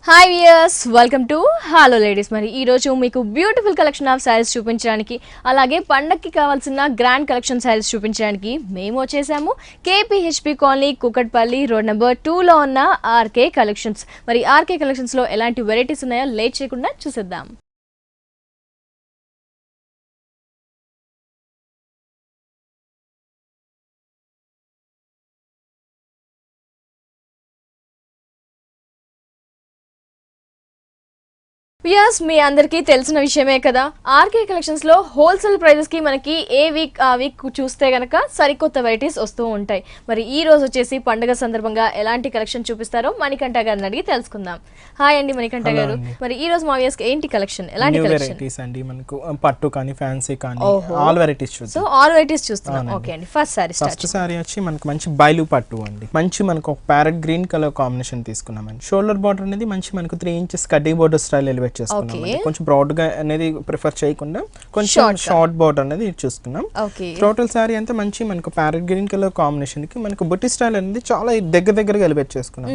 Hi viewers, welcome to hello ladies. మరి ఈ రోజు మీకు బ్యూటిఫుల్ కలెక్షన్ ఆఫ్ సారీస్ చూపించడానికి, అలాగే పండక్కి కావాల్సిన గ్రాండ్ కలెక్షన్ సారీస్ చూపించడానికి మేము వచ్చేసాము కేపీహెచ్పి కాలనీ, కుకట్పల్లి రోడ్ నెంబర్ 2లో ఉన్న ఆర్కే కలెక్షన్స్. మరి ఆర్కే కలెక్షన్స్లో ఎలాంటి వెరైటీస్ ఉన్నాయో లేట్ చేయకుండా చూసేద్దాం. వ్యూయర్స్, మీ అందరికీ తెలిసిన విషయమే కదా, ఆర్కే కలెక్షన్స్ లో హోల్సేల్ ప్రైజెస్ కి మనకి ఏ వీక్ ఆ వీక్ చూస్తే గనక సరికొత్త వెరైటీస్ వస్తూ ఉంటాయి. మరి ఈ రోజు వచ్చేసి పండుగ సందర్భంగా ఎలాంటి కలెక్షన్ చూపిస్తారో మణికంఠ గారిని అడిగి తెలుసుకుందాం. హాయ్ అండి మణికంఠ గారు, మరి ఈ రోజు మా వ్యూయర్స్ కి ఏంటి కలెక్షన్, ఎలాంటి వెరైటీస్ అండి? మనకు పట్టు కానీ ఫ్యాన్సీ కానీ ఆల్ వెరైటీస్ చూద్దాం. సో ఆల్ వెరైటీస్ చూస్తున్నాం. ఓకే అండి, ఫస్ట్ సారీ వచ్చి మనకు మంచి బైలు పట్టు అండి. మంచి మనకు ఒక ప్యారెట్ గ్రీన్ కలర్ కాంబినేషన్ తీసుకున్నామండి. షోల్డర్ బార్డర్ అనేది మంచి మనకు 3 ఇంచెస్ కడ్డీ బార్డర్ స్టైల్ ఎలివేట్ చేసుకున్నాం. కొంచెం బ్రాడ్ గా అనేది ప్రిఫర్ చేయకుండా కొంచెం షార్ట్ బార్డర్ అనేది చూసుకున్నాం. టోటల్ సారీ అంతా మంచి మనకు ప్యారెట్ గ్రీన్ కలర్ కాంబినేషన్ కి మనకు బుట్టి స్టైల్ అనేది చాలా దగ్గరగా ఎలివేట్ చేసుకున్నాం.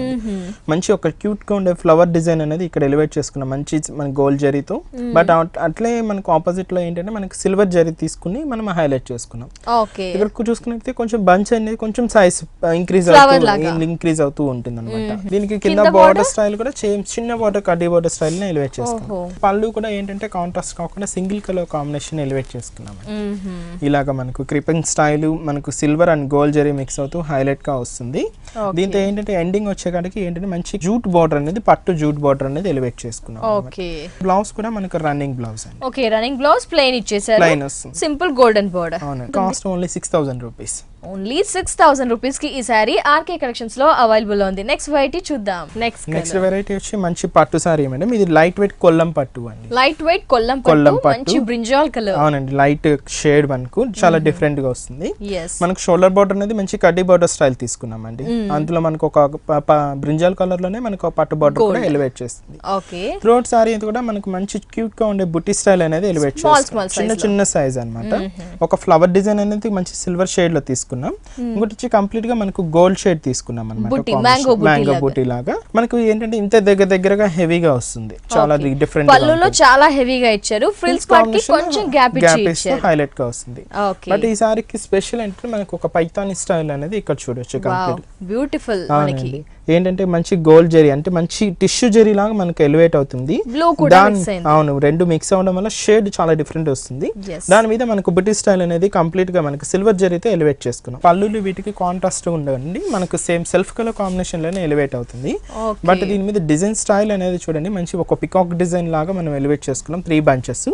మంచి ఒక క్యూట్ గా ఉండే ఫ్లవర్ డిజైన్ అనేది ఇక్కడ ఎలివేట్ చేసుకున్నాం మంచి మన గోల్డ్ జరీతో. బట్ అట్లే మనకు ఆపోజిట్ లో ఏంటంటే మనకి సిల్వర్ జరీ తీసుకుని మనం హైలైట్ చేసుకున్నాం. ఇక్కడ చూసుకున్నట్లయితే కొంచెం బంచ్ అనేది కొంచెం సైజ్ ఇంక్రీజ్ అవుతూ ఉంటుంది అనమాట. దీనికి కింద బార్డర్ స్టైల్ కూడా చిన్న బార్డర్ కడ్డీ బార్డర్ స్టైల్ ని ఎలివేట్ చేసుకున్నాం. పళ్ళు కూడా ఏంటంటే కాంట్రాస్ట్ కాకుండా సింగిల్ కలర్ కాంబినేషన్ ఎలివేట్ చేసుకున్నాం. ఇలాగా మనకు క్రిపింగ్ స్టైల్ మనకు silver and gold zari mix అవుతూ హైలైట్ గా వస్తుంది. దీంతో ఏంటంటే ఎండింగ్ వచ్చేకాడికి ఏంటంటే మంచి జూట్ బార్డర్ అనేది పట్టు జూట్ బార్డర్ అనేది ఎలివేట్ చేసుకున్నాం. బ్లౌజ్ కూడా మనకు రన్నింగ్ బ్లౌజ్ అండి. ఓకే, రన్నింగ్ బ్లౌజ్ ప్లెయిన్ ఇచ్చేసారు. ప్లెయిన్ వస్తుంది, simple golden border. Cost only 6000 rupees. Only 6000 rupees కి ఈ సారీ ఆర్కే కలెక్షన్స్ లో అవైలబుల్ ఉంది. నెక్స్ట్ వెరైటీ చూద్దాం. నెక్స్ట్ వెరైటీ వచ్చి మంచి పట్టు సారీ మేడం. ఇది లైట్ వెయిట్ కొల్లం పట్టు అండి. లైట్ వెయిట్ కొల్లం పట్టు, మంచి బ్రింజాల్ కలర్. అవునండి, లైట్ షేడ్ మనకు చాలా డిఫరెంట్ గా వస్తుంది. మనకు షోల్డర్ బార్డర్ అనేది మంచి కడ్డీ బార్డర్ స్టైల్ తీసుకున్నాం అండి. అందులో మనకు ఒక బ్రింజాల్ కలర్ లోనే మనకు పట్టు బార్డర్ కూడా ఎలివేట్ చేస్తుంది. త్రోట్ సారీ కూడా మనకు మంచి క్యూట్ గా ఉండే బుట్టి స్టైల్ అనేది ఎలివేట్ చేస్తుంది. చిన్న సైజ్ అన్నమాట. ఒక ఫ్లవర్ డిజైన్ అనేది మంచి సిల్వర్ షేడ్ లో తీసుకున్నాం. ఇంకోటి వచ్చి కంప్లీట్ గా మనకు గోల్డ్ షేడ్ తీసుకున్నాం అన్నమాట. మ్యాంగో బూటీ లాగా మనకు ఏంటంటే ఇంత దగ్గరగా హెవీగా వస్తుంది. చాలా డిఫరెంట్ పళ్ళులో చాలా హెవీగా ఇచ్చారు. ఫ్రిల్స్ పార్ట్ కి కొంచెం గ్యాప్ ఇచ్చి హైలైట్ గా వస్తుంది. బట్ ఈ సారీకి స్పెషల్ అంటే మనకు ఒక పైతాని స్టైల్ అనేది ఇక్కడ చూడొచ్చు. Complete beautiful. మనకి ఏంటంటే మంచి గోల్డ్ జరీ అంటే మంచి టిష్యూ జరీ లాగా మనకు ఎలివేట్ అవుతుంది. అవును, రెండు మిక్స్ అవడం వల్ల షేడ్ చాలా డిఫరెంట్ వస్తుంది. దాని మీద మనకు బుట్టి స్టైల్ అనేది కంప్లీట్ గా మనకు సిల్వర్ జరీతో ఎలివేట్ చేసుకున్నాం. పళ్ళులు వీటికి కాంట్రాస్ట్ ఉండండి, మనకు సేమ్ సెల్ఫ్ కలర్ కాంబినేషన్ లోనే ఎలివేట్ అవుతుంది. బట్ దీని మీద డిజైన్ స్టైల్ అనేది చూడండి, మంచి ఒక పికాక్ డిజైన్ లాగా మనం ఎలివేట్ చేసుకున్నాం. 3 బంచెస్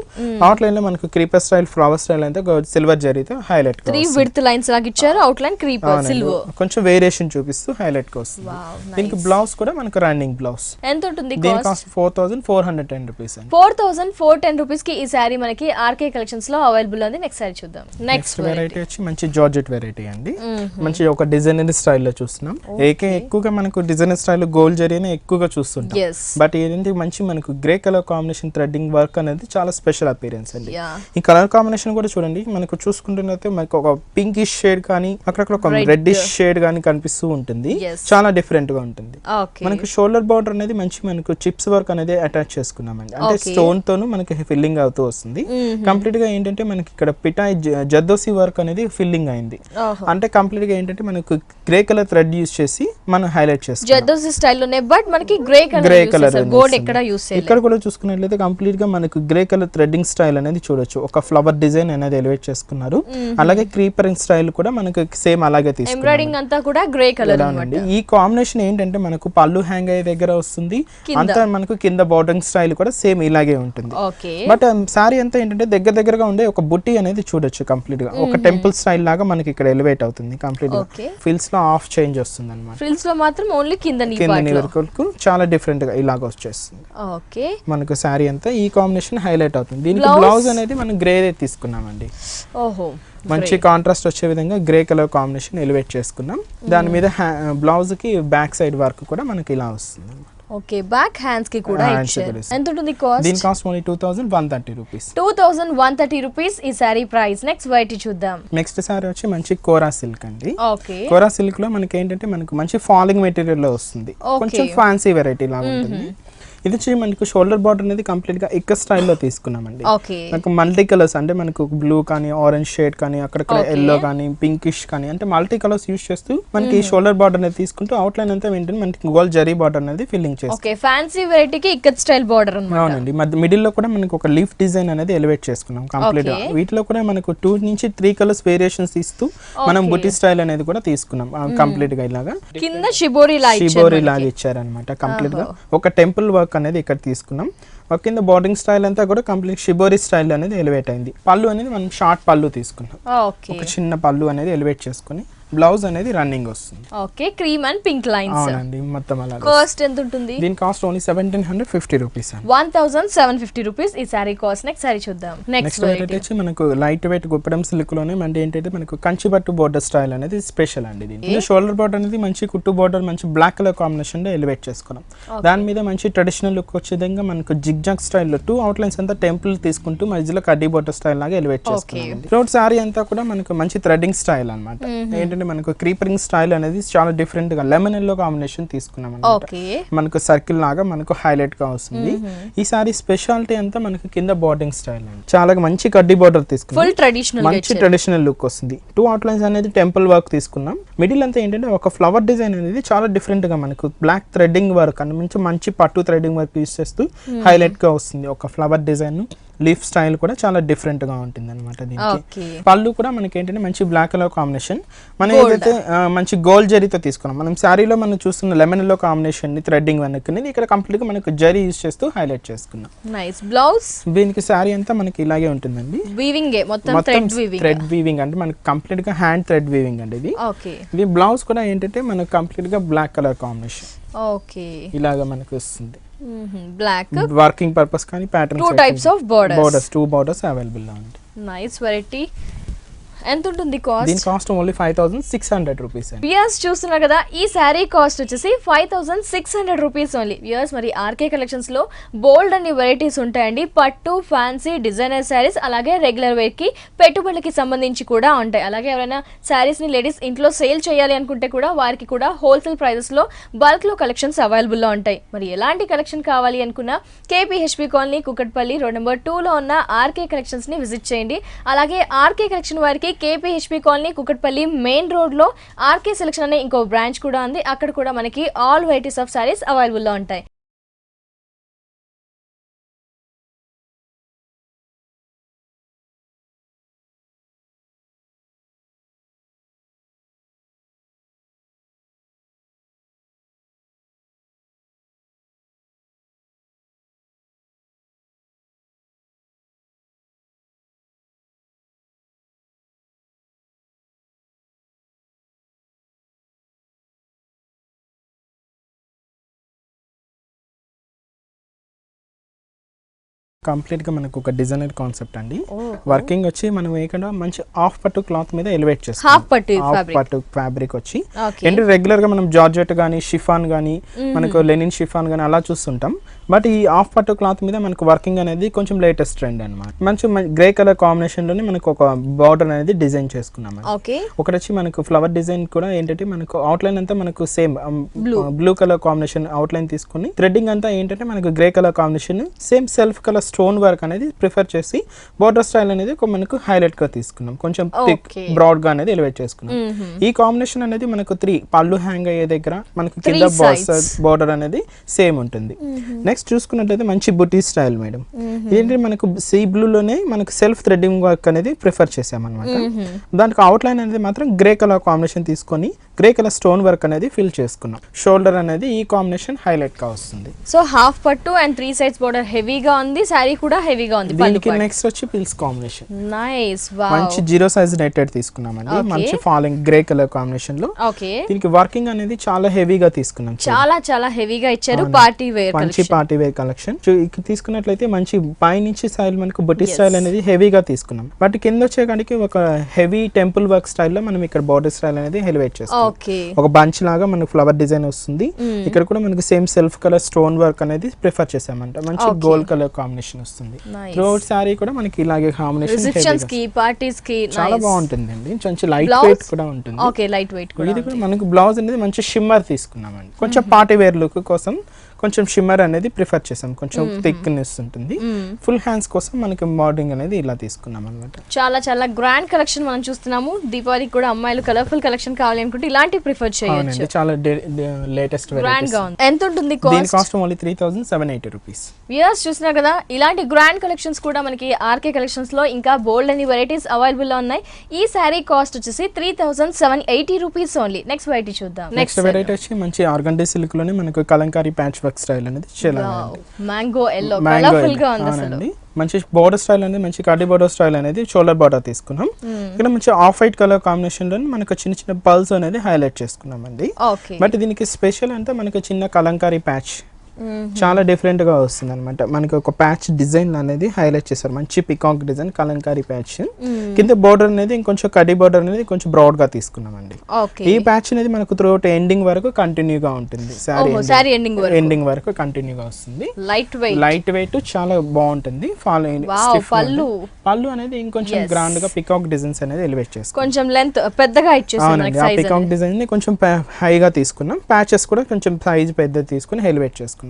అవుట్ లైన్ లో మనకు క్రీపర్ స్టైల్ ఫ్లవర్ స్టైల్ అయితే సిల్వర్ జరీతో హైలైట్ 3 విడ్త్ లైన్స్ లాగా ఇచ్చారు. అవుట్ లైన్ క్రీపర్ సిల్వర్ కొంచెం వేరియేషన్ చూపిస్తూ హైలైట్ గా వస్తుంది. దీనికి బ్లౌజ్ కూడా మనకు రన్నింగ్ బ్లౌజ్. ఎంత ఉంటుంది? దీని కాస్ట్ 4410 రూపీస్. 4410 రూపీస్ కి ఈ సారీ మనకి ఆర్కే కలెక్షన్స్ లో అవైలబుల్ ఉంది. నెక్స్ట్ సారీ చూద్దాం. నెక్స్ట్ వెరైటీ వచ్చి మంచి జార్జెట్ వెరైటీ అండి. మంచి ఒక డిజైనర్ స్టైల్ లో చూస్తున్నాం. ఎక్కువగా మనకు డిజైనర్ స్టైల్ గోల్డ్ జరీనే ఎక్కువగా చూస్తుంటాం. బట్ ఏంటంటే మంచి మనకు grey colour combination threading work అనేది చాలా స్పెషల్ అపియరెన్స్ అండి. ఈ కలర్ కాంబినేషన్ కూడా చూడండి, మనకు చూసుకుంటున్నట్టు మనకు ఒక పింకిష్ షేడ్ కానీ అక్కడక్కడ ఒక రెడ్డిష్ షేడ్ కానీ కనిపిస్తూ ఉంటుంది. చాలా డిఫరెంట్ గా ఉంటుంది. మనకు షోల్డర్ బార్డర్ అనేది మంచి మనకు చిప్స్ వర్క్ అనేది అటాచ్ చేసుకున్నామండి. అంటే స్టోన్ తోను మనకి ఫిల్లింగ్ అవుతూ వస్తుంది. కంప్లీట్ గా ఏంటంటే మనకి ఇక్కడ పిటాయి జర్దోసి వర్క్ అనేది ఫిల్లింగ్ అయింది. అంటే కంప్లీట్ గా ఏంటంటే మనకు గ్రే కలర్ థ్రెడ్ యూస్ చేసి మనం హైలైట్ చేస్తాం. జర్దోసి స్టైల్ లోనే, బట్ మనకి గ్రే కలర్ గోల్డ్ ఎక్కడ యూస్ చేయలేదు. ఇక్కడ కూడా చూసుకున్నట్లయితే కంప్లీట్ గా మనకు గ్రే కలర్ థ్రెడ్డింగ్ స్టైల్ అనేది చూడొచ్చు. ఒక ఫ్లవర్ డిజైన్ అనేది ఎలివేట్ చేసుకున్నారు. అలాగే క్రీపరింగ్ స్టైల్ కూడా మనకు సేమ్ అలాగే తీసుకున్నారు. ఎంబ్రాయిడింగ్ అంతా కూడా గ్రే కలర్ అన్నమాట. ఈ కాంబినేషన్ ఏంటంటే మనకు పళ్ళు హ్యాంగ్ అయ్యే దగ్గర వస్తుంది. అంతా మనకు కింద బార్డరింగ్ స్టైల్ కూడా సేమ్ ఇలాగే ఉంటుంది. బట్ సారీ అంతా ఏంటంటే దగ్గరగా ఉండే ఒక బుట్టి అనేది చూడొచ్చు. కంప్లీట్ గా ఒక టెంపుల్ స్టైల్ లాగా మనకి ఇక్కడ ఎలివేట్ అవుతుంది. కంప్లీట్ గా ఫిల్స్ లో హాఫ్ చేంజ్ వస్తుంది అన్నమాట. ఫిల్స్ లో మాత్రం ఓన్లీ కింద వరకు చాలా డిఫరెంట్ గా ఇలాగ వచ్చేస్తుంది. ఓకే, మనకు సారీ అంతా ఈ కాంబినేషన్ హైలైట్ అవుతుంది. దీనికి బ్లౌజ్ అనేది మనం గ్రే తీసుకున్నామండి. ఓహో, మంచి కాంట్రాస్ట్ వచ్చే విధంగా గ్రే కలర్ కాంబినేషన్ ఎలివేట్ చేసుకున్నాం. దాని మీద బ్లౌజ్ కి బ్యాక్ సైడ్ వర్క్ కూడా మనకి ఇలా వస్తుంది. ఓకే, బ్యాక్ హ్యాండ్స్ కి కూడా ఇచ్చారు. ఎంత ఉంటుంది కాస్ట్? దీని కాస్ట్ ఓన్లీ 2130 రూపీస్. 2130 రూపీస్ ఈ సారీ ప్రైస్. నెక్స్ట్ వెరైటీ చూద్దాం. నెక్స్ట్ సారీ వచ్చి మంచి కోరా సిల్క్ అండి. ఓకే, కోరా సిల్క్ లో మనకి ఏంటంటే మనకు మంచి ఫాలింగ్ మెటీరియల్ లో వస్తుంది. కొంచెం ఫ్యాన్సీ వెరైటీ లాగా ఉంటుంది. ఇది వచ్చి మనకు షోల్డర్ బార్డర్ అనేది కంప్లీట్ గా ఇక్క స్టైల్లో తీసుకున్నామండి. ఓకే, మనకు మల్టీ కలర్స్ అంటే మనకు బ్లూ కానీ ఆరెంజ్ షేడ్ కానీ అక్కడక్కడ ఎల్లో కానీ పింకిష్ కానీ అంటే మల్టీ కలర్స్ యూస్ చేస్తూ మనకి షోల్డర్ బార్డర్ అనేది తీసుకుంటూ అవుట్ లైన్ అంతా ఏంటంటే మనకి గోల్డ్ జరీ బార్డర్ అనేది ఫిల్లింగ్ చేస్తాం. ఓకే, ఫ్యాన్సీ వెరైటీకి ఇక్కత్ స్టైల్ బార్డర్ అన్నమాట. అవునండి, మిడిల్ లో కూడా మనకు ఒక లీఫ్ డిజైన్ అనేది ఎలివేట్ చేసుకున్నాం కంప్లీట్ గా. వీటిలో కూడా మనకు 2 నుంచి 3 కలర్స్ వేరియేషన్స్ ఇస్తూ మనం బుటీ స్టైల్ అనేది కూడా తీసుకున్నాం కంప్లీట్ గా. ఇలాగా కింద షిబోరి లాగా ఇచ్చారనమాట కంప్లీట్ గా. ఒక టెంపుల్ వర్క్ అనేది ఇక్కడ తీసుకున్నాం. కింద బోర్డింగ్ స్టైల్ అంతా కూడా కంప్లీట్ షిబోరి స్టైల్ అనేది ఎలివేట్ అయింది. పళ్ళు అనేది మనం షార్ట్ పళ్ళు తీసుకున్నాం. ఒక చిన్న పళ్ళు అనేది ఎలివేట్ చేసుకుని బ్లౌజ్ అనేది రన్నింగ్ వస్తుంది. Okay, cream and pink lines. అవునండి, మొత్తం అలా. కాస్ట్ ఎంత ఉంటుంది? దీని కాస్ట్ ఓన్లీ 1750 రూపీస్. 1750 రూపీస్ ఈ సారీ కాస్ట్. నెక్స్ట్ సారీ చూద్దాం. నెక్స్ట్ వెరైటీ వచ్చి మనకు లైట్ వెయిట్ గుప్పడం సిల్క్ లోనే అంటే ఏంటంటే మనకు కంచి పట్టు బోర్డర్ స్టైల్ అనేది స్పెషల్ అండి. దీని షోల్డర్ బార్డర్ అనేది మంచి కుట్టు బార్డర్ మంచి బ్లాక్ కలర్ కాంబినేషన్ లో ఎలివేట్ చేసుకున్నాం. దాని మీద మంచి ట్రెడిషనల్ లుక్ వచ్చే విధంగా మనకు జిగ్జాగ్ స్టైల్లో 2 అవుట్ లైన్స్ అంతా టెంపుల్ తీసుకుంటూ మధ్యలో కడ్డీ బోర్డర్ స్టైల్ లాగా ఎలివేట్ చేసుకున్నాం. రోడ్ సారీ అంతా కూడా మనకు మంచి థ్రెడ్డింగ్ స్టైల్ అన్నమాట. ఏంటంటే మనకు క్రీపరింగ్ స్టైల్ అనేది చాలా డిఫరెంట్ గా లెమన్ ఎల్లో కాంబినేషన్ తీసుకున్నాం అన్నమాట. మనకు సర్కిల్ లాగా మనకు హైలైట్ గా వస్తుంది. ఈ సారీ స్పెషాలిటీ అంతా మనకు కింద బోర్డింగ్ స్టైల్ అండి. చాలా మంచి కడ్డీ బోర్డర్ తీసుకున్నాం. మంచి ట్రెడిషనల్ లుక్ వస్తుంది. 2 అవుట్ లైన్స్ అనేది టెంపుల్ వర్క్ తీసుకున్నాం. మిడిల్ అంతా ఏంటంటే ఒక ఫ్లవర్ డిజైన్ అనేది చాలా డిఫరెంట్ గా మనకు బ్లాక్ థ్రెడ్డింగ్ వర్క్ అని మంచి పట్టు థ్రెడ్డింగ్ వర్క్ యూస్ చేస్తూ హైలైట్ గా వస్తుంది. ఒక ఫ్లవర్ డిజైన్ లీఫ్ స్టైల్ కూడా చాలా డిఫరెంట్ గా ఉంటుంది అనమాట. దీనికి పళ్ళు కూడా మనకి ఏంటంటే మంచి బ్లాక్ కలర్ కాంబినేషన్. మనం ఏదైతే మంచి గోల్డ్ జరీతో తీసుకున్నాం. మనం శారీలో మనం చూస్తున్న లెమన్ ఎల్లో కాంబినేషన్ ని థ్రెడ్డింగ్ అనుకునేది ఇక్కడ కంప్లీట్ గా మనకు జరీ యూస్ చేస్తూ హైలైట్ చేసుకున్నాం. Nice blouse. దీనికి శారీ అంతా మనకి ఇలాగే ఉంటుందండి. వీవింగ్ మొత్తం థ్రెడ్ వీవింగ్ అంటే మనకి కంప్లీట్ గా హ్యాండ్ థ్రెడ్ వీవింగ్ అండి ఇది. ఇది బ్లౌజ్ కూడా ఏంటంటే మనకు కంప్లీట్ గా బ్లాక్ కలర్ కాంబినేషన్. ఓకే, ఇలాగా మనకు వస్తుంది. బ్లాక్ వర్కింగ్ పర్పస్ కానీ pattern 2 types of borders 2 borders available గా ఉంది. Nice variety. ఎంత ఉంటుంది కాస్ట్? దీని కాస్ట్ ఓన్లీ 5600 రూపీస్. వ్యూయర్స్ చూస్తున్నారు కదా, ఈ శారీ కాస్ట్ వచ్చేసి 5600 రూపీస్ ఓన్లీ. వ్యూయర్స్ మరి ఆర్కే కలెక్షన్స్ లో బోల్డ్ అన్ని వెరైటీస్ ఉంటాయండి. పట్టు, ఫ్యాన్సీ, డిజైనర్ శారీస్, అలాగే రెగ్యులర్ వేర్ కి పెట్టుబడులకి సంబంధించి కూడా ఉంటాయి. అలాగే ఎవరైనా శారీస్ ని లేడీస్ ఇంట్లో సేల్ చేయాలి అనుకుంటే కూడా వారికి కూడా హోల్సేల్ ప్రైజెస్ లో బల్క్ లో కలెక్షన్స్ అవైలబుల్ లో ఉంటాయి. మరి ఎలాంటి కలెక్షన్ కావాలి అనుకున్నా KPHP colony Kukatpally road number 2 లో ఉన్న ఆర్కే కలెక్షన్స్ ని విజిట్ చేయండి. అలాగే ఆర్కే కలెక్షన్ వారికి KPHP colony Kukatpally main road లో ఆర్కే సెలెక్షన్ అనే ఇంకో బ్రాంచ్ కూడా ఉంది. అక్కడ కూడా మనకి all varieties of saris available లో ఉంటాయి. కంప్లీట్ గా మనకు ఒక డిజైనర్ కాన్సెప్ట్ అండి. వర్కింగ్ వచ్చి మనం ఏకంగా మంచి హాఫ్ పట్టు క్లాత్ మీద ఎలివేట్ చేస్తాం. హాఫ్ పట్టు ఫ్యాబ్రిక్ వచ్చి అంటే రెగ్యులర్ గా మనం జార్జెట్ గానీ షిఫాన్ గానీ మనకు లెనిన్ షిఫాన్ గానీ అలా చూస్తుంటాం. బట్ ఈ హాఫ్ పట్టు క్లాత్ మీద మనకు వర్కింగ్ అనేది కొంచెం లేటెస్ట్ ట్రెండ్ అన్నమాట. మంచి గ్రే కలర్ కాంబినేషన్ లోనే మనకు ఒక బార్డర్ అనేది డిజైన్ చేసుకున్నాం. ఒకటి వచ్చి మనకు ఫ్లవర్ డిజైన్ కూడా ఏంటంటే మనకు అవుట్ లైన్ అంతా మనకు same blue colour combination out line తీసుకుని థ్రెడ్డింగ్ అంతా ఏంటంటే మనకు grey colour combination same self colour stone work అనేది ప్రిఫర్ చేసి బోర్డర్ స్టైల్ అనేది మనకు హైలైట్ గా తీసుకున్నాం. కొంచెం థిక్ బ్రాడ్ గా అనేది ఎలివేట్ చేసుకున్నాం. ఈ కాంబినేషన్ అనేది మనకు 3 పళ్ళు హ్యాంగ్ అయ్యే దగ్గర మనకు కింద బోర్డర్ అనేది సేమ్ ఉంటుంది. నెక్స్ట్ చూసుకున్నట్లయితే మంచి బుటీ స్టైల్ మేడం. ఏంటంటే మనకు సీ బ్లూ లోనే మనకు సెల్ఫ్ థ్రెడ్డింగ్ వర్క్ అనేది ప్రిఫర్ చేసామన్నమాట. దానికి అవుట్ లైన్ అనేది మాత్రం గ్రే కలర్ కాంబినేషన్ తీసుకొని గ్రే కలర్ స్టోన్ వర్క్ అనేది ఫిల్ చేసుకున్నాం. షోల్డర్ అనేది ఈ కాంబినేషన్ హైలైట్ గా వస్తుంది. సో హాఫ్ పట్టు అండ్ 3 సైడ్స్ బోర్డర్ హెవీగా ఉంది. సారీ కూడా హెవీగా ఉంది. దీనికి నెక్స్ట్ వచ్చి పిల్స్ కాంబినేషన్. Nice, wow. మంచి 0 సైజ్ నెట్టెడ్ తీసుకున్నామండి. మంచి ఫాలింగ్ గ్రే కలర్ కాంబినేషన్ లో. ఓకే, దీనికి వర్కింగ్ అనేది చాలా హెవీగా తీసుకున్నాం. చాలా హెవీగా ఇచ్చారు. పార్టీ వేర్ మంచి పార్టీ వేర్ కలెక్షన్ తీసుకున్నట్లయితే మంచి పై నుంచి స్టైల్ మనకు బుటీ స్టైల్ అనేది హెవీగా తీసుకున్నాం. బట్ కింద వచ్చేకాడికి ఒక హెవీ టెంపుల్ వర్క్ స్టైల్ లో మనం ఇక్కడ బోర్డర్ స్టైల్ అనేది ఎలివేట్ చేస్తాం. ఒక బంచ్ లాగా మనకు ఫ్లవర్ డిజైన్ వస్తుంది. ఇక్కడ కూడా మనకు same self colour stone work అనేది ప్రిఫర్ చేసామంట. మంచి గోల్డ్ కలర్ కాంబినేషన్ వస్తుంది. త్రోట్ సారీ కూడా మనకి ఇలాగే కాంబినేషన్ చాలా బాగుంటుందండి. కొంచెం లైట్ వెయిట్ కూడా ఉంటుంది. ఓకే, లైట్ వెయిట్ కూడా. ఇది కూడా మనకు బ్లౌజ్ అనేది మంచి షిమ్మర్ తీసుకున్నామండి. కొంచెం పార్టీ వేర్ లుక్ కోసం కొంచెం షిమ్మర్ అనేది ప్రిఫర్ చేసాం, కొంచెం థిక్నెస్ ఉంటుంది. ఫుల్ హ్యాండ్స్ కోసం మనకి మోడలింగ్ అనేది ఇలా తీసుకున్నాం అనమాట. చాలా చాలా గ్రాండ్ కలెక్షన్ మనం చూస్తున్నాము. దీపావళికి కూడా అమ్మాయిలు కలర్ఫుల్ కలెక్షన్ కావాలి అనుకుంటే ఇలాంటి ప్రిఫర్ చేయొచ్చు. చాలా లేటెస్ట్ గ్రాండ్ గా ఉంది. ఎంత ఉంటుంది కాస్ట్? Only 3780 rupees. వ్యూయర్స్ చూస్తున్నారు కదా, ఇలాంటి గ్రాండ్ కలెక్షన్స్ కూడా మనకి ఆర్కే కలెక్షన్స్ లో ఇంకా బోల్డ్ అని వెరైటీస్ అవైలబుల్ లో ఉన్నాయి. ఈ సారీ కాస్ట్ వచ్చేసి 3780 రూపీస్ ఓన్లీ. నెక్స్ట్ వెరైటీ చూద్దాం. నెక్స్ట్ వెరైటీ వచ్చి మంచి ఆర్గండి సిల్క్ లోనే మనకు కలంకారీ ప్యాచ్ వర్క్ స్టైల్ అనేది మ్యాంగో ఎల్లో కలర్ఫుల్ గా ఉంది అసలు. మంచి బోర్డర్ స్టైల్ అనేది మంచి కడ్డీ బోర్డర్ స్టైల్ అనేది షోల్డర్ బార్డర్ తీసుకున్నాం. ఇక్కడ మంచి ఆఫ్ వైట్ కలర్ కాంబినేషన్ లో మనకు చిన్న చిన్న పల్స్ అనేది హైలైట్ చేసుకున్నాం అండి. బట్ దీనికి స్పెషల్ అంటే మనకు చిన్న కలంకారీ ప్యాచ్ చాలా డిఫరెంట్ గా వస్తుంది అనమాట. మనకి ఒక ప్యాచ్ డిజైన్ అనేది హైలైట్ చేశారు, మంచి పికాక్ డిజైన్ కలంకారీ ప్యాచ్. కింద బోర్డర్ అనేది ఇంకొంచెం కడ్డీ బోర్డర్ అనేది కొంచెం బ్రాడ్ గా తీసుకున్నామండి. ఈ ప్యాచ్ అనేది మనకు త్రూఅవుట్ ఎండింగ్ వరకు కంటిన్యూగా ఉంటుంది. సారీ ఎండింగ్ వరకు కంటిన్యూగా వస్తుంది. లైట్ వెయిట్ చాలా బాగుంటుంది. పళ్ళు అనేది ఇంకొంచెం గ్రాండ్ గా పికాక్ డిజైన్స్ అనేది ఎలివేట్ చేస్తాం. కొంచెం లెంత్ పెద్దగా ఇచ్చేసాం. పికాక్ డిజైన్ ని కొంచెం హైగా తీసుకున్నాం. ప్యాచెస్ కూడా కొంచెం సైజ్ పెద్ద తీసుకుని ఎలివేట్ చేసుకున్నాం.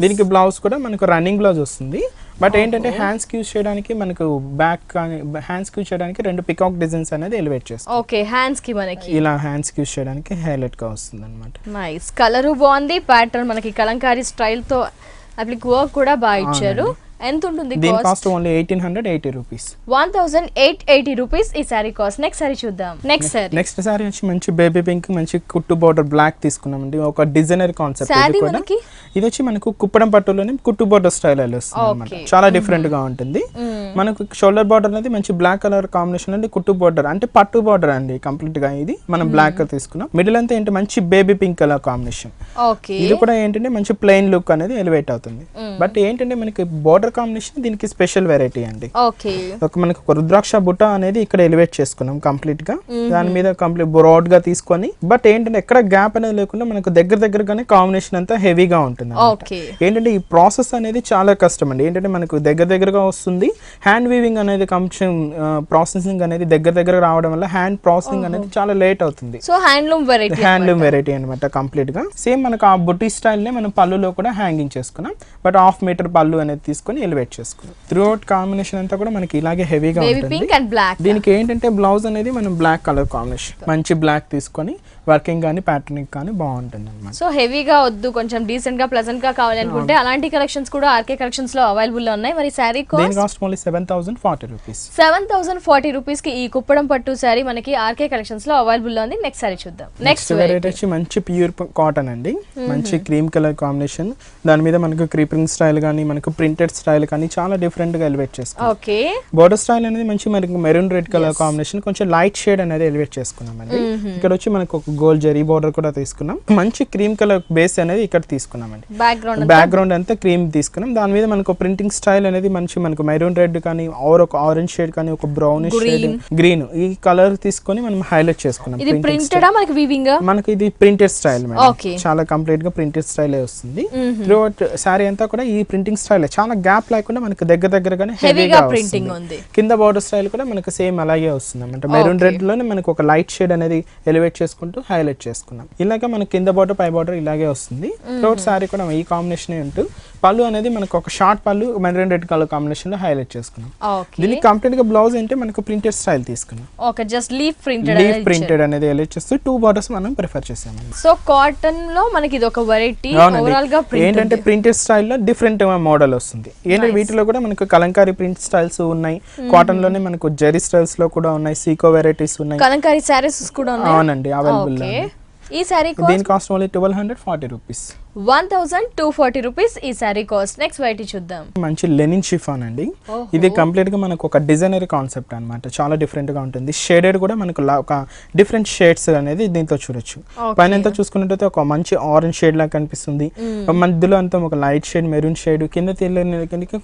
దీనికి బ్లౌజ్ కూడా మనకు రన్నింగ్ బ్లౌజ్ వస్తుంది. బట్ ఏంటంటే హ్యాండ్స్ కి యూస్ చేయడానికి మనకు బ్యాక్ కానీ హ్యాండ్స్ కి యూస్ చేయడానికి 2 పికాక్ డిజైన్స్ అనేది ఎలివేట్ చేస్తాం. ఓకే, హ్యాండ్స్ కి మనకి ఇలా హ్యాండ్స్ కి యూస్ చేయడానికి హైలైట్ గా వస్తుంది అన్నమాట. నైస్ కలర్ బాగుంది. ప్యాటర్న్ మనకి కలంకారీ స్టైల్ తో అప్లిక్ వర్క్ కూడా బాగా ఇచ్చారు. ఎంత ఉంటుంది దీని కాస్ట్? Only 1880 rupees. 1880 రూపీస్ ఈ సారీ కాస్ట్. నెక్స్ట్ సారీ చూద్దాం. నెక్స్ట్ సారీ వచ్చి మంచి బేబీ పింక్ మంచి కుట్టు బోర్డర్ బ్లాక్ తీసుకున్నామండి. ఒక డిజైనర్ కాన్సెప్ట్. ఇది వచ్చి మనకు కుప్పడం పట్టులోనే కుట్టు బోర్డర్ స్టైల్ వస్తుంది అన్నమాట. చాలా డిఫరెంట్ గా ఉంటుంది. మనకు షోల్డర్ బార్డర్ అనేది మంచి బ్లాక్ కలర్ కాంబినేషన్ అండి. కుట్టు బోర్డర్ అంటే పట్టు బోర్డర్ అండి కంప్లీట్ గా. ఇది మనం బ్లాక్ గా తీసుకున్నాం. మిడిల్ అంతా ఏంటి మంచి బేబీ పింక్ కలర్ కాంబినేషన్. ఇది కూడా ఏంటంటే మంచి ప్లెయిన్ లుక్ అనేది ఎలివేట్ అవుతుంది. బట్ ఏంటంటే మనకి బోర్డర్ కాంబినేషన్ దీనికి స్పెషల్ వెరైటీ అండి. ఒక మనకు ఒక రుద్రాక్ష బుట్ట అనేది ఇక్కడ ఎలివేట్ చేసుకున్నాం కంప్లీట్ గా. దాని మీద కంప్లీట్ బ్రాడ్ గా తీసుకొని బట్ ఏంటంటే ఎక్కడ గ్యాప్ అనేది లేకుండా మనకు దగ్గరగానే కాంబినేషన్ అంతా హెవీగా ఉంటుంది. ఏంటంటే ఈ ప్రాసెస్ అనేది చాలా కష్టం అండి. ఏంటంటే మనకు దగ్గరగా వస్తుంది. హ్యాండ్ వీవింగ్ అనేది కొంచెం ప్రాసెసింగ్ అనేది దగ్గర రావడం వల్ల హ్యాండ్ ప్రాసెసింగ్ అనేది చాలా లేట్ అవుతుంది. సో హ్యాండ్లూమ్ వెరైటీ అనమాట కంప్లీట్ గా. సేమ్ మనకు ఆ బుట్టి స్టైల్ నే మనం పళ్ళులో కూడా హ్యాంగింగ్ చేసుకున్నాం. బట్ హాఫ్ మీటర్ పళ్ళు అనేది తీసుకొని ఎలివేట్ చేసుకున్నాం. త్రూఅవుట్ కాంబినేషన్ అంతా కూడా మనకి ఇలాగే హెవీగా ఉంటుంది. దీనికి ఏంటంటే బ్లౌజ్ అనేది మనం బ్లాక్ కలర్ కాంబినేషన్ మంచి బ్లాక్ తీసుకొని వర్కింగ్ కానీ ప్యాటర్నింగ్ కానీ బాగుంటుంది అన్నమాట. సో హెవీగా వద్దు, కొంచెం డీసెంట్ గా ప్లెజెంట్ గా కావాలనుకుంటే అలాంటి కలెక్షన్స్ కూడా ఆర్కే కలెక్షన్స్ లో అవైలబుల్ లో ఉన్నాయి. మరి sorry cost only 7040 rupees. 7040 rupees కి ఈ కుప్పడం పట్టు సారీ మనకి ఆర్కే కలెక్షన్స్ లో అవైలబుల్ లో ఉంది. నెక్స్ట్ సారీ చూద్దాం. నెక్స్ట్ వెరైటీ వచ్చి మంచి ప్యూర్ కాటన్ అండి. మంచి క్రీమ్ కలర్ కాంబినేషన్. దాని మీద మనకు క్రీపింగ్ స్టైల్ కానీ మనకు ప్రింటెడ్ స్టైల్ కానీ చాలా డిఫరెంట్ గా ఎలివేట్ చేసుకున్నాం. ఓకే, బోర్డర్ స్టైల్ అనేది మంచి మనకి మెరూన్ రెడ్ కలర్ కాంబినేషన్ కొంచెం లైట్ షేడ్ అనేది ఎలివేట్ చేసుకున్నాం అండి. ఇక్కడ వచ్చి మనకు ఒక గోల్డ్ జరీ బోర్డర్ కూడా తీసుకున్నాం. మంచి క్రీమ్ కలర్ బేస్ అనేది ఇక్కడ తీసుకున్నామండి. బ్యాక్గ్రౌండ్ అంతా క్రీమ్ తీసుకున్నాం. దాని మీద మనకు ప్రింటింగ్ స్టైల్ అనేది మంచి మనకు మెరూన్ రెడ్ కానీ ఒక ఆరెంజ్ షేడ్ కానీ ఒక బ్రౌనిష్ షేడ్ గ్రీన్ ఈ కలర్ తీసుకొని మనం హైలైట్ చేసుకున్నాం. మనకి ఇది ప్రింటెడ్ స్టైల్ చాలా కంప్లీట్ గా ప్రింటెడ్ స్టైల్ వస్తుంది. త్రూఅవుట్ సారీ అంతా కూడా ఈ ప్రింటింగ్ స్టైల్ చాలా గ్యాప్ లేకుండా మనకు దగ్గరగానే హెవీగా ప్రింటింగ్ ఉంది. కింద బోర్డర్ స్టైల్ కూడా మనకు సేమ్ అలాగే వస్తుంది అన్నమాట. మెరూన్ రెడ్ లోనే మనకు ఒక లైట్ షేడ్ అనేది ఎలివేట్ చేసుకుంటూ హైలైట్ చేసుకున్నాం. ఇలాగే మనకి కింద బార్డర్ పై బార్డర్ ఇలాగే వస్తుంది. త్రూఅవుట్ సారీ కూడా ఈ కాంబినేషన్ ఉంటూ పళ్ళు అనేది మనకు ఒక షార్ట్ పళ్ళు మెరూన్ రెడ్ కలర్ కాంబినేషన్ లో హైలైట్ చేసుకున్నాం. దీనికి కంప్లీట్ గా బ్లౌజ్ అంటే మనకు ప్రింటెడ్ స్టైల్ తీసుకున్నాం. ఓకే, జస్ట్ లీఫ్ ప్రింటెడ్ అనేది హైలైట్ చేస్తూ 2 బార్డర్స్ మనం ప్రిఫర్ చేసాము. సో కాటన్ లో మనకి ఇది ఒక వెరైటీ. ఓవరాల్ గా ఏంటంటే ప్రింటెడ్ స్టైల్ లో డిఫరెంట్ మోడల్ వస్తుంది. ఏంటంటే వీటిలో కూడా మనకు కలంకారీ ప్రింట్ స్టైల్స్ ఉన్నాయి. కాటన్ లోనే మనకు జెరీ స్టైల్స్ లో కూడా ఉన్నాయి. సీకో వెరైటీస్ ఉన్నాయి. కలంకారీ సారీస్ కూడా ఉన్నాయి. అవునండి, అవైలబుల్. ఈ సారీ దీని కాస్ట్ ఓన్లీ 1240 రూపీస్. 1240 రూపీస్ ఈ సారీ కాస్ట్. నెక్స్ట్ వెరైటీ చూద్దాం. మంచి లెనిన్ షిఫాన్ అండి. ఇది కంప్లీట్ గా మనకు ఒక డిజైనర్ కాన్సెప్ట్ అన్నమాట. చాలా డిఫరెంట్ గా ఉంటుంది. షేడెడ్ కూడా మనకు ఒక డిఫరెంట్ షేడ్స్ అనేది దీంతో చూడొచ్చు. పైన అంతా చూసుకున్నట్టయితే ఒక మంచి ఆరెంజ్ షేడ్ లాగా కనిపిస్తుంది. మధ్యలో అంతా ఒక లైట్ షేడ్ మెరూన్ షేడ్, కింద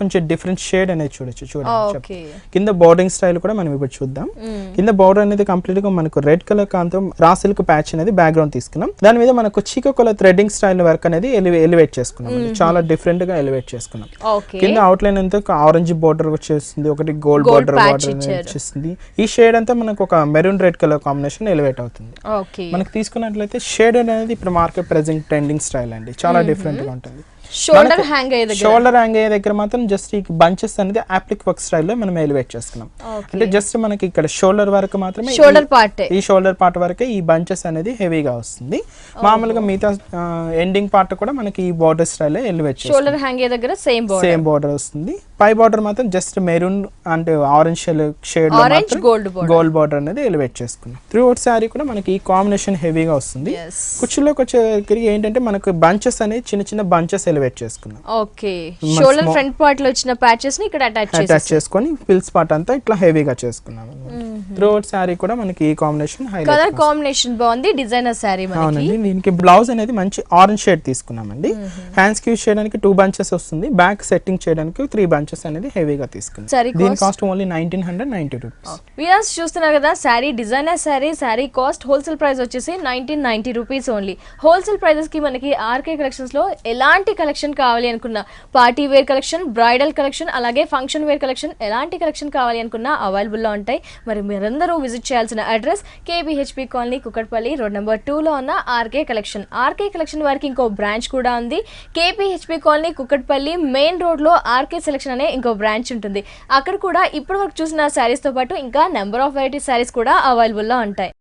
కొంచెం డిఫరెంట్ షేడ్ అనేది చూడండి. కింద బోర్డింగ్ స్టైల్ కూడా మనం ఇప్పుడు చూద్దాం. కింద బోర్డర్ అనేది కంప్లీట్ గా మనకు red colour కాంతో raw silk patch అనేది బ్యాక్గ్రౌండ్ తీసుకున్నాం. దాని మీద మనకు చీకో కలర్ థ్రెడ్డింగ్ స్టైల్ వర్క్ అనేది ఎలివేట్ చేసుకున్నాం. చాలా డిఫరెంట్ గా ఎలివేట్ చేసుకున్నాం. కింద అవుట్ లైన్ అంతా ఆరెంజ్ బోర్డర్ వచ్చేస్తుంది, ఒకటి గోల్డ్ బోర్డర్ వచ్చేస్తుంది. ఈ షేడ్ అంతా మనకు ఒక maroon red colour combination elevate అవుతుంది. మనకు తీసుకున్నట్లయితే షేడ్ అనేది ఇప్పుడు మార్కెట్ ప్రెజెంట్ ట్రెండింగ్ స్టైల్ అండి. చాలా డిఫరెంట్ గా ఉంటుంది. షోల్డర్ హ్యాంగ్ అయ్యే దగ్గర షోల్డర్ హ్యాంగ్ అయ్యే దగ్గర మాత్రం జస్ట్ ఈ బంచెస్ అనేది అప్లిక్ వర్క్ స్టైల్లో మనం ఎలివేట్ చేసుకున్నాం. అంటే జస్ట్ మనకి ఇక్కడ షోల్డర్ వరకు మాత్రమే, షోల్డర్ పార్ట్, ఈ షోల్డర్ పార్ట్ వరకే ఈ బంచెస్ అనేది హెవీగా వస్తుంది. మామూలుగా మిగతా ఎండింగ్ పార్ట్ కూడా మనకి ఈ బార్డర్ స్టైల్లో ఎలివేట్ చేస్తాం. షోల్డర్ హ్యాంగ్ అయ్యే దగ్గర సేమ్ బార్డర్ వస్తుంది. పై బార్డర్ మాత్రం జస్ట్ మెరూన్ అంటే ఆరెంజ్ షేడ్ గోల్డ్ బార్డర్ అనేది ఎలివేట్ చేసుకున్నాం. త్రూ అవుట్ శారీ కూడా మనకి ఈ కాంబినేషన్ హెవీగా వస్తుంది. కుర్చీలోకి వచ్చేసరికి ఏంటంటే మనకు బంచెస్ అనేది చిన్న బంచెస్ ఎలివేట్ చేసుకున్నాం. ఓకే, షోల్డర్ ఫ్రంట్ పార్ట్ లో వచ్చిన ప్యాచెస్ ని ఇక్కడ అటాచ్ చేసుకొని ఫిల్స్ పార్ట్ అంతా ఇట్లా హెవీగా చేసుకున్నాం. త్రూ అవుట్ శారీ కూడా మనకి ఈ కాంబినేషన్ కలర్ కాంబినేషన్ బాగుంది, డిజైనర్ శారీ. అవునండి, దీనికి బ్లౌజ్ అనేది మంచి ఆరెంజ్ షేడ్ తీసుకున్నామండి. హ్యాండ్స్ కి యూస్ చేయడానికి 2 బంచెస్ వస్తుంది, బ్యాక్ సెట్టింగ్ చేయడానికి 3 బంచెస్ అనేది హెవీగా తీసుకున్నాం. దీని కాస్ట్ ఓన్లీ 1990 రూపీస్. వ్యూయర్స్ చూస్తున్నారు కదా, sari designer sari cost wholesale price వచ్చేసి 1990 రూపీస్ ఓన్లీ. హోల్సేల్ ప్రైజెస్ కి మనకి ఆర్కే కలెక్షన్స్ లో ఎలాంటి కలెక్షన్ కావాలి అనుకున్నా, party wear collection, bridal collection, అలాగే ఫంక్షన్ వేర్ కలెక్షన్, ఎలాంటి కలెక్షన్ కావాలి అనుకున్నా అవైలబుల్ లో ఉంటాయి. మరి మీరందరూ విజిట్ చేయాల్సిన address KPHB colony, Kukatpally, road number 2 లో ఉన్న ఆర్కే కలెక్షన్. ఆర్కే కలెక్షన్ వారికి ఇంకో బ్రాంచ్ కూడా ఉంది. కేపీహెచ్పి కాలనీ, కుకట్పల్లి మెయిన్ రోడ్ లో ఆర్కే సెలెక్షన్ అనే ఇంకో బ్రాంచ్ ఉంటుంది. అక్కడ కూడా ఇప్పటి వరకు చూసిన శారీస్ తో పాటు ఇంకా నెంబర్ ఆఫ్ వెరైటీ శారీస్ కూడా అవైలబుల్ లో ఉంటాయి.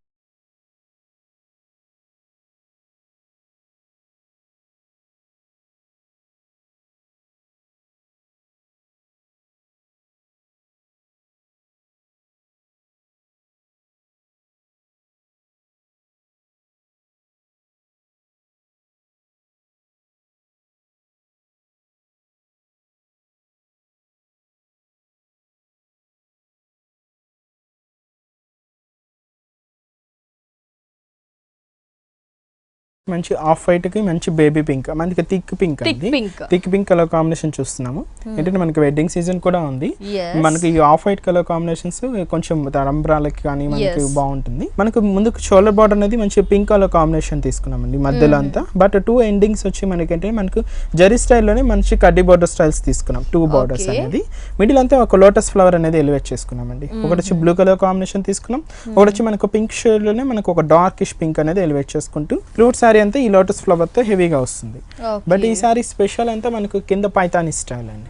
మంచి ఆఫ్ వైట్ కి మంచి బేబీ పింక్, మనకి థిక్ పింక్ కలర్ కాంబినేషన్ చూస్తున్నాము. ఏంటంటే మనకి వెడ్డింగ్ సీజన్ కూడా ఉంది. మనకి ఈ ఆఫ్ వైట్ కలర్ కాంబినేషన్స్ కొంచెం తలంబ్రాలకి కానీ మనకి బాగుంటుంది. మనకు ముందు షోల్డర్ బార్డర్ అనేది మంచి పింక్ కలర్ కాంబినేషన్ తీసుకున్నామండి మధ్యలో అంతా. బట్ 2 ఎండింగ్స్ వచ్చి మనకి మనకు జరీ స్టైల్లోనే మంచి కడ్డీ బార్డర్ స్టైల్స్ తీసుకున్నాం. 2 బార్డర్స్ అనేది మిడిల్ అంతా ఒక లోటస్ ఫ్లవర్ అనేది ఎలివేట్ చేసుకున్నామండి. ఒకటి వచ్చి బ్లూ కలర్ కాంబినేషన్ తీసుకున్నాం, ఒకటి వచ్చి మనకు పింక్ షేడ్ లోనే మనకు ఒక డార్కిష్ పింక్ అనేది ఎలివేట్ చేసుకుంటూ ఫ్రూట్ సారీ అంతా ఈ లోటస్ ఫ్లవర్ తో హెవీగా వస్తుంది. బట్ ఈ సారీ స్పెషల్ అంతా మనకు కింద పైతాని స్టైల్ అండి.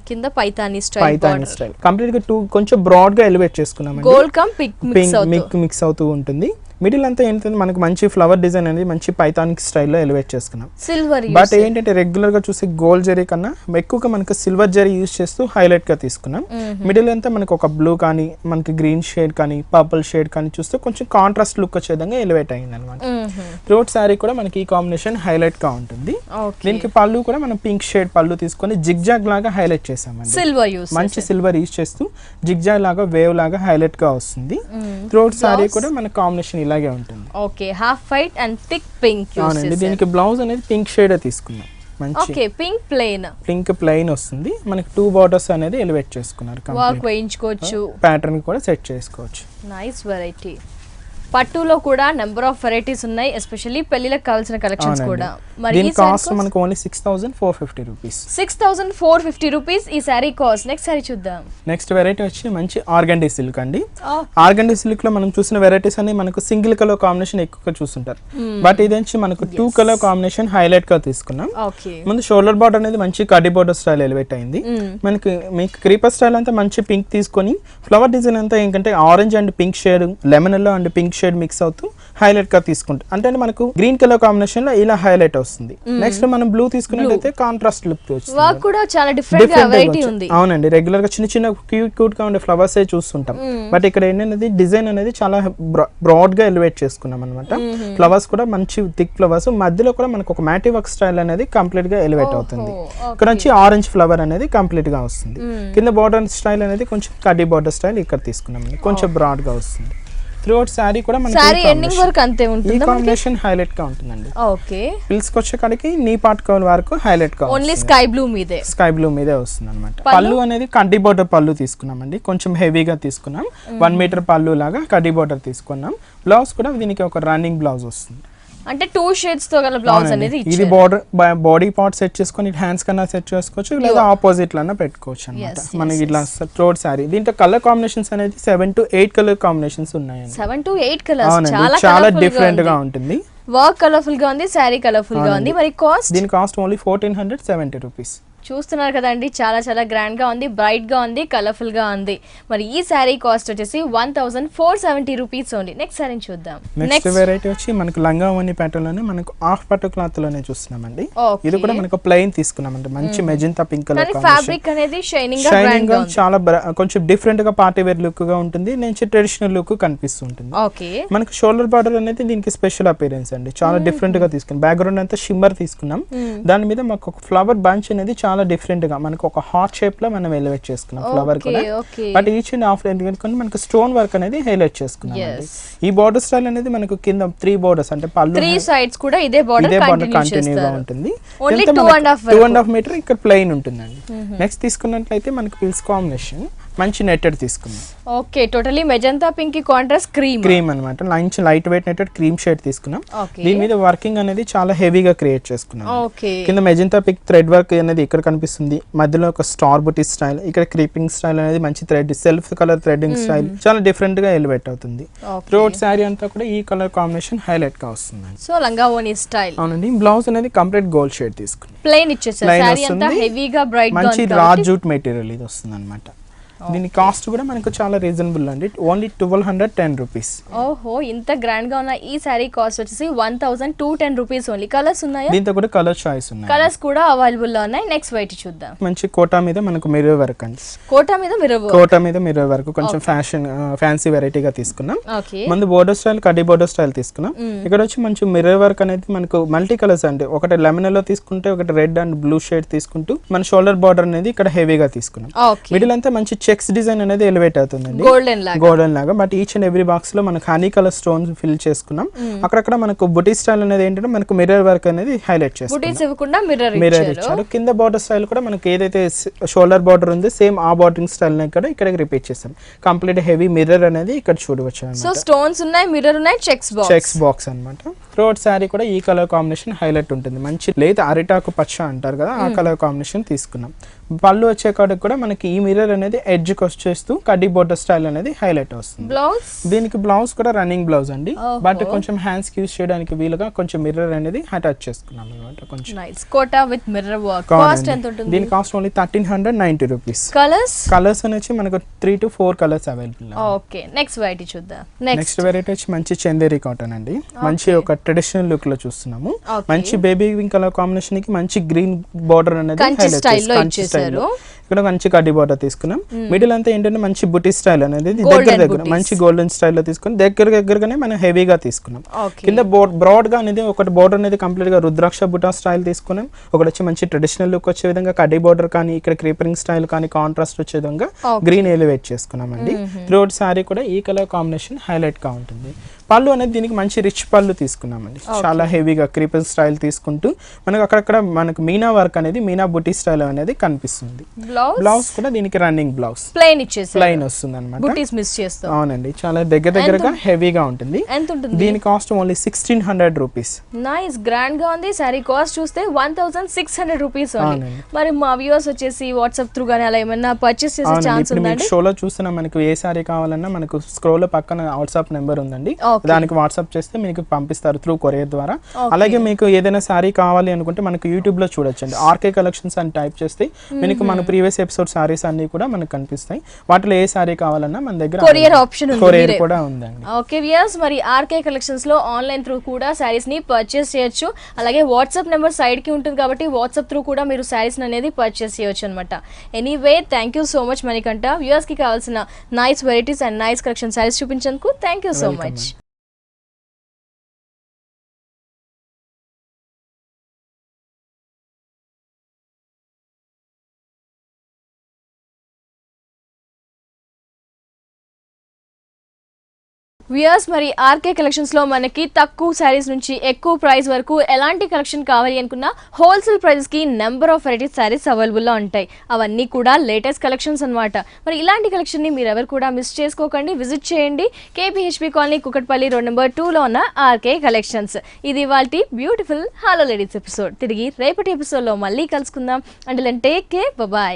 కింద పైతాని స్టైల్ కంప్లీట్ గా 2 కొంచెం బ్రాడ్ గా ఎలివేట్ చేసుకున్నాం. గోల్డ్ కమ్ పింక్ మిక్స్ అవుతూ ఉంటుంది. మిడిల్ అంతా ఏంటంటే మనకు మంచి ఫ్లవర్ డిజైన్ అనేది మంచి పైథానిక్ స్టైల్లో ఎలివేట్ చేసుకున్నాం. సిల్వర్ బట్ ఏంటంటే రెగ్యులర్ గా చూసే గోల్డ్ జరీ కన్నా ఎక్కువగా మనకు సిల్వర్ జరీ యూజ్ చేస్తూ హైలైట్ గా తీసుకున్నాం. మిడిల్ అంతా మనకు ఒక బ్లూ కానీ మనకి గ్రీన్ షేడ్ కానీ పర్పుల్ షేడ్ కానీ చూస్తే కొంచెం కాంట్రాస్ట్ లుక్ వచ్చే విధంగా ఎలివేట్ అయింది అనమాట. త్రోట్ శారీ కూడా మనకి ఈ కాంబినేషన్ హైలైట్ గా ఉంటుంది. దీనికి పళ్ళు కూడా మనం పింక్ షేడ్ పళ్ళు తీసుకొని జిగ్జాగ్ లాగా హైలైట్ చేసామండి. మంచి సిల్వర్ యూజ్ చేస్తూ జిగ్జాగ్ లాగా వేవ్ లాగా హైలైట్ గా వస్తుంది. త్రోట్ శారీ కూడా మన కాంబినేషన్ ఇలాగే ఉంటుంది. Okay, half white and thick pink. అవునండి, దీనికి బ్లౌజ్ అనేది పింక్ షేడ్ తీసుకున్నాం. మంచి పింక్ ప్లెయిన్ వస్తుంది. మనకి 2 బార్డర్స్ అనేది ఎలివేట్ చేసుకున్నారు. వర్క్ వేయించుకోవచ్చు, ప్యాటర్న్ కూడా సెట్ చేసుకోవచ్చు. Nice variety. పట్టులో కూడా నెంబర్ ఆఫ్ వెరైటీస్ ఉన్నాయి, ఎస్పెషల్లీ పెళ్లిలకు కావాల్సిన కలెక్షన్స్ కూడా. మరి దీని కాస్ట్ మనకు ఓన్లీ 6450 రూపీస్. 6450 రూపీస్ ఈ సారీ కాస్ట్. నెక్స్ట్ సారీ చూద్దాం. నెక్స్ట్ వెరైటీ వచ్చి మంచి ఆర్గండీ సిల్క్ అండి. ఆర్గండీ సిల్క్ లో మనం చూసిన వెరైటీస్ అన్ని మనకు సింగిల్ కలర్ కాంబినేషన్ ఎక్కువగా చూస్తుంటారు. బట్ ఇది వచ్చి మనకు 2 కలర్ కాంబినేషన్ హైలైట్ గా తీసుకున్నాం. ముందు షోల్డర్ బార్డర్ అనేది మంచి కడ్డీ బార్డర్ స్టైల్ ఎలివేట్ అయింది. మనకి మీకు క్రీపర్ స్టైల్ అంతా మంచి పింక్ తీసుకొని ఫ్లవర్ డిజైన్ అంతా ఏంటంటే orange and pink shade, lemon yellow and pink shade mix అవుతూ హైలైట్ గా తీసుకుంటాం. అంటే మనకు గ్రీన్ కలర్ కాంబినేషన్ లో ఇలా హైలైట్ వస్తుంది. నెక్స్ట్ మనం బ్లూ తీసుకున్నట్లయితే కాంట్రాస్ట్ లుక్ వస్తుంది. అవునండి, రెగ్యులర్ గా చిన్న క్యూట్ గా ఉండే ఫ్లవర్స్ చూస్తుంటాం. బట్ ఇక్కడ ఏంటనేది డిజైన్ అనేది చాలా బ్రాడ్ గా ఎలివేట్ చేసుకున్నాం అనమాట. ఫ్లవర్స్ కూడా మంచి థిక్ ఫ్లవర్స్, మధ్యలో కూడా మనకు ఒక మ్యాటి వర్క్ స్టైల్ అనేది కంప్లీట్ గా ఎలివేట్ అవుతుంది. ఇక్కడ నుంచి ఆరెంజ్ ఫ్లవర్ అనేది కంప్లీట్ గా వస్తుంది. కింద బార్డర్ స్టైల్ అనేది కొంచెం కడ్డీ బార్డర్ స్టైల్ ఇక్కడ తీసుకున్నాం, కొంచెం బ్రాడ్ గా వస్తుంది. త్రూఅవుట్ సారీ కూడా మనకి సారీ ఎండింగ్ వరకు అంతే ఉంటుంది. ఈ కాంబినేషన్ హైలైట్ గా ఉంటుందండి. ఓకే, పిల్స్ కి వచ్చే కాడికి నీ పార్ట్ కవర్ వరకు హైలైట్ గా ఓన్లీ స్కై బ్లూ మీదే వస్తుంది అనమాట. పళ్ళు అనేది కడ్డీ బోర్డర్ పళ్ళు తీసుకున్నామండి, కొంచెం హెవీగా తీసుకున్నాం. 1 మీటర్ పళ్ళు లాగా కడ్డీ బోర్డర్ తీసుకున్నాం. బ్లౌజ్ కూడా దీనికి ఒక రన్నింగ్ బ్లౌజ్ వస్తుంది. అంటే 2 షేడ్స్ తో గల బ్లౌజ్ అనేది ఇది బోర్డర్ బాడీ పార్ట్ సెట్ చేసుకొని హ్యాండ్స్ కన్నా సెట్ చేసుకోవచ్చు, లేదా ఆపోజిట్ లన్నా పెట్టుకోవచ్చు అన్నమాట. మనకి ఇట్లా త్రోట్ సారీ. దీంట్లో కలర్ కాంబినేషన్స్ అనేది 7 to 8 కలర్ కాంబినేషన్స్ ఉన్నాయండి. 7 to 8 కలర్స్ చాలా డిఫరెంట్ గా ఉంటుంది. వర్క్ కలర్ఫుల్ గా ఉంది, శారీ కలర్ఫుల్ గా ఉంది. మరి కాస్ట్? దీని కాస్ట్ ఓన్లీ 1470 రూపీస్. చూస్తున్నారు కదండి, చాలా చాలా గ్రాండ్ గా ఉంది, బ్రైట్ గా ఉంది, కలర్ఫుల్ గా ఉంది. మరి ఈ శారీ కాస్ట్ వచ్చేసి 1470 రూపీస్ ఓన్లీ. నెక్స్ట్ శారీ చూద్దాం. నెక్స్ట్ వెరైటీ వచ్చి మనకు లంగా ఓని ప్యాటర్న్ లోనే మనకు హాఫ్ పట్టు క్లాత్ లోనే చూస్తున్నామండి. ఇది కూడా మనకు ప్లెయిన్ తీసుకున్నామండి, మంచి మెజెంటా పింక్ కలర్ ఫ్యాబ్రిక్ అనేది షైనింగ్ గా చాలా కొంచెం డిఫరెంట్ గా పార్టీ వేర్ లుక్ గా ఉంటుంది, మంచి ట్రెడిషనల్ లుక్ కనిపిస్తుంటుంది. ఓకే, మనకు షోల్డర్ బార్డర్ అనేది దీనికి స్పెషల్ అపియరెన్స్ అండి, చాలా డిఫరెంట్ గా తీసుకున్నాం. బ్యాక్గ్రౌండ్ అంతా షిమ్మర్ తీసుకున్నాం, దాని మీద మాకు ఒక ఫ్లవర్ బంచ్ అనేది చాలా డిఫరెంట్ గా మనకు ఒక హార్ట్ షేప్ లో మనం ఎలివేట్ చేసుకున్నాం ఫ్లవర్ కూడా. బట్ ఈచ్ అండ్ హాఫ్ మనకు స్టోన్ వర్క్ అనేది హైలైట్ చేసుకున్నాం. ఈ బార్డర్ స్టైల్ అనేది మనకు కింద 3 బోర్డర్స్ అంటే పళ్ళు 3 సైడ్స్ కూడా ఇదే బార్డర్ కంటిన్యూ గా ఉంటుంది. 2.5 మీటర్ ఇక్కడ ప్లెయిన్ ఉంటుందండి. నెక్స్ట్ తీసుకున్నట్లయితే మనకు పిల్స్ కాంబినేషన్ మంచి నెట్టెడ్ తీసుకున్నాం. ఓకే, టోటలీ మెజంతా పింక్ కి కాంట్రాస్ట్ క్రీమ్ అన్నమాట. మంచి light weight netted cream shade తీసుకున్నాం. దీని మీద వర్కింగ్ అనేది చాలా హెవీగా క్రియేట్ చేసుకున్నాం. కింద మెజంతా పింక్ థ్రెడ్ వర్క్ అనేది ఇక్కడ కనిపిస్తుంది, మధ్యలో ఒక స్టార్ బుటీ స్టైల్, ఇక్కడ క్రీపింగ్ స్టైల్ అనేది మంచి thread self colour threading style చాలా డిఫరెంట్ గా ఎలివేట్ అవుతుంది. త్రూఅవుట్ శారీ అంతా కూడా ఈ కలర్ కాంబినేషన్ హైలైట్ గా వస్తుంది. సో లంగా ఓని స్టైల్. అవునండి, బ్లౌజ్ అనేది కంప్లీట్ గోల్డ్ షేడ్ తీసుకున్నాం. ప్లెయిన్ ఇచ్చేసారు, శారీ అంతా హెవీగా బ్రైట్ గా మంచి రా జూట్ మెటీరియల్ ఇది వస్తుంది అన్నమాట. దీని కాస్ట్ కూడా మనకు చాలా రీజనబుల్ అండి, ఓన్లీ 1210 రూపీస్. ఓహో, ఇంత గ్రాండ్ గా ఉన్న ఈ సారీ కాస్ట్ వచ్చేసి 1210 రూపీస్ ఓన్లీ. కలర్స్ ఉన్నాయి, దీంతో కూడా కలర్ చాయిస్ ఉన్నాయి, కలర్స్ కూడా అవైలబుల్ లో ఉన్నాయి. నెక్స్ట్ వైట్ చూద్దాం. మంచి కోటా మీద మనకు మిర్రర్ వర్క్ అండి, కోటా మీద మిర్రర్ వర్క్ కొంచెం ఫ్యాన్సీ వెరైటీగా తీసుకున్నాం. ఓకే, ముందు బోర్డర్ స్టైల్ కడ్డీ బోర్డర్ స్టైల్ తీసుకున్నాం. ఇక్కడ వచ్చి మంచి మిర్రర్ వర్క్ అనేది మనకు మల్టీ కలర్స్ అంటే ఒకటి లెమన్ లో తీసుకుంటే ఒకటి రెడ్ అండ్ బ్లూ షేడ్ తీసుకుంటూ మన షోల్డర్ బార్డర్ అనేది ఇక్కడ హెవీగా తీసుకున్నాం. మిడిల్ అంతా మంచి చెక్స్ డిజైన్ అనేది ఎలివేట్ అవుతుందండి, గోల్డెన్ లాగా. But each and every box లో మనకు హనీ కలర్ స్టోన్స్ ఫిల్ చేసుకున్నాం. అక్కడక్కడ మనకు బుటీ స్టైల్ అనేది ఏంటంటే మనకు మిర్రర్ వర్క్ అనేది హైలైట్ చేసుకున్నాం, మిర్రర్ ఇచ్చారు. కింద బార్డర్ స్టైల్ కూడా మనకి ఏదైతే షోల్డర్ బార్డర్ ఉంది సేమ్ ఆ బార్డరింగ్ స్టైల్ ఇక్కడ రిపీట్ చేస్తాం. కంప్లీట్ హెవీ మిర్రర్ అనేది ఇక్కడ చూడవచ్చు. సో స్టోన్స్ ఉన్నాయి, మిర్రర్ ఉన్నాయి, చెక్స్ బాక్స్ అన్నమాట. త్రోట్ శారీ కూడా ఈ కలర్ కాంబినేషన్ హైలైట్ ఉంటుంది, మంచి లేత అరిటాకు పచ్చ అంటారు కదా ఆ కలర్ కాంబినేషన్ తీసుకున్నాం. పళ్ళు వచ్చే కాడికి కూడా మనకి ఈ మిర్రర్ అనేది ఎడ్జ్ కి వచ్చేస్తూ కడ్డీ బోర్డర్ స్టైల్ అనేది హైలైట్ వస్తుంది. దీనికి బ్లౌజ్ కూడా రన్నింగ్ బ్లౌజ్ అండి, బట్ కొంచెం హ్యాండ్స్ కి యూస్ చేయడానికి వీలుగా కొంచెం మిర్రర్ అనేది అటాచ్ చేసుకున్నాం అన్నమాట. కొంచెం Kota with mirror work. Cost ఎంత ఉంటుంది? దీని కాస్ట్ ఓన్లీ 1390 రూపీస్. కలర్స్ అనేది మనకు 3 to 4 colours available. Okay, next variety చూద్దాం. నెక్స్ట్ వెరైటీ వచ్చి మంచి చందేరి కాటన్ అండి, మంచి ఒక ట్రెడిషనల్ లుక్ లో చూస్తున్నాము. మంచి బేబీ పింక్ కలర్ కాంబినేషన్ కి మంచి గ్రీన్ బార్డర్ అనేది హైలైట్. ఇక్కడ మంచి కడ్డీ బార్డర్ తీసుకున్నాం. మిడిల్ అంతా ఏంటంటే మంచి బుటీ స్టైల్ అనేది దగ్గర మంచి గోల్డెన్ స్టైల్ లో తీసుకుని దగ్గరగానే మనం హెవీగా తీసుకున్నాం. కింద బ్రాడ్ గా అనేది ఒకటి బార్డర్ అనేది కంప్లీట్ గా రుద్రాక్ష బుటా స్టైల్ తీసుకున్నాం. ఒకటి వచ్చి మంచి ట్రెడిషనల్ లుక్ వచ్చే విధంగా కడ్డీ బార్డర్ కానీ ఇక్కడ క్రీపరింగ్ స్టైల్ కానీ కాంట్రాస్ట్ వచ్చే విధంగా గ్రీన్ ఎలివేట్ చేసుకున్నాం అండి. త్రూఅవుట్ శారీ కూడా ఈ కలర్ కాంబినేషన్ హైలైట్ గా ఉంటుంది. పళ్ళు అనేది దీనికి మంచి రిచ్ పళ్ళు తీసుకున్నామండి, చాలా హెవీగా క్రీపర్ స్టైల్ తీసుకుంటూ మనకు అక్కడక్కడ మనకు మీనా వర్క్ అనేది మీనా బుటీ స్టైల్ అనేది కనిపిస్తుంది. బ్లౌజ్ కూడా దీనికి రన్నింగ్ బ్లౌజ్ ప్లెయిన్ వస్తుంది అనమాట. అవునండి, చాలా దగ్గరగా హెవీగా ఉంటుంది. దీని cost only 1600 rupees. Nice, grand గా ఉంది. సారీ కాస్ట్ చూస్తే 1600 రూపీస్. మరి మా వ్యూవర్స్ వచ్చేసి వాట్సాప్ త్రూ గానీ అలా ఏమైనా పర్చేస్ చేసే ఛాన్స్ ఉందండి? షోలో చూస్తున్నా మనకు ఏ సారీ కావాలన్నా మనకు స్క్రోల్ లో పక్కన వాట్సాప్ నెంబర్ ఉందండి, దానికి వాట్సాప్ చేస్తే మీకు పంపిస్తారు త్రూ కొరియర్ ద్వారా. అలాగే మీకు ఏదైనా సారీ కావాలి అనుకుంటే మనకు యూట్యూబ్ లో చూడొచ్చండి, ఆర్కే కలెక్షన్స్ అని టైప్ చేస్తే మీకు మన ప్రీవియస్ ఎపిసోడ్ సారీస్ అన్ని కూడా మనకు కనిపిస్తాయి. వాటిలో ఏ సారీ కావాలన్నా మన దగ్గర కొరియర్ ఆప్షన్ కూడా ఉందండి. ఓకే వ్యూయర్స్, మరి ఆర్కే కలెక్షన్స్ లో ఆన్లైన్ త్రూ కూడా సారీస్ ని పర్చేస్ చేయొచ్చు. అలాగే వాట్సాప్ నెంబర్ సైడ్ కి ఉంటుంది కాబట్టి వాట్సాప్ త్రూ కూడా మీరు సారీస్ అనేది పర్చేస్ చేయొచ్చు అనమాట. Anyway, thank you so much Manikanta. Viewers కి కావాల్సిన nice varieties and nice collection saris చూపించేందుకు thank you so much. Viewers, మరి ఆర్కే కలెక్షన్స్ లో మనకి తక్కువ శారీస్ నుంచి ఎక్కువ ప్రైస్ వరకు ఎలాంటి కలెక్షన్ కావాలి అనుకున్నా హోల్సేల్ ప్రైజెస్ కి number of varieties saris available లో ఉంటాయి. అవన్నీ కూడా లేటెస్ట్ కలెక్షన్స్ అన్నమాట. మరి ఇలాంటి కలెక్షన్ ని మీరు ఎవరు కూడా మిస్ చేసుకోకండి, విజిట్ చేయండి. KPHP colony, Kukatpally, road number 2 లో ఉన్న ఆర్కే కలెక్షన్స్. ఇది ఇవాల్టి బ్యూటిఫుల్ హలో లేడీస్ ఎపిసోడ్. తిరిగి రేపటి ఎపిసోడ్ లో మళ్ళీ కలుసుకుందాం. Until then take care, by.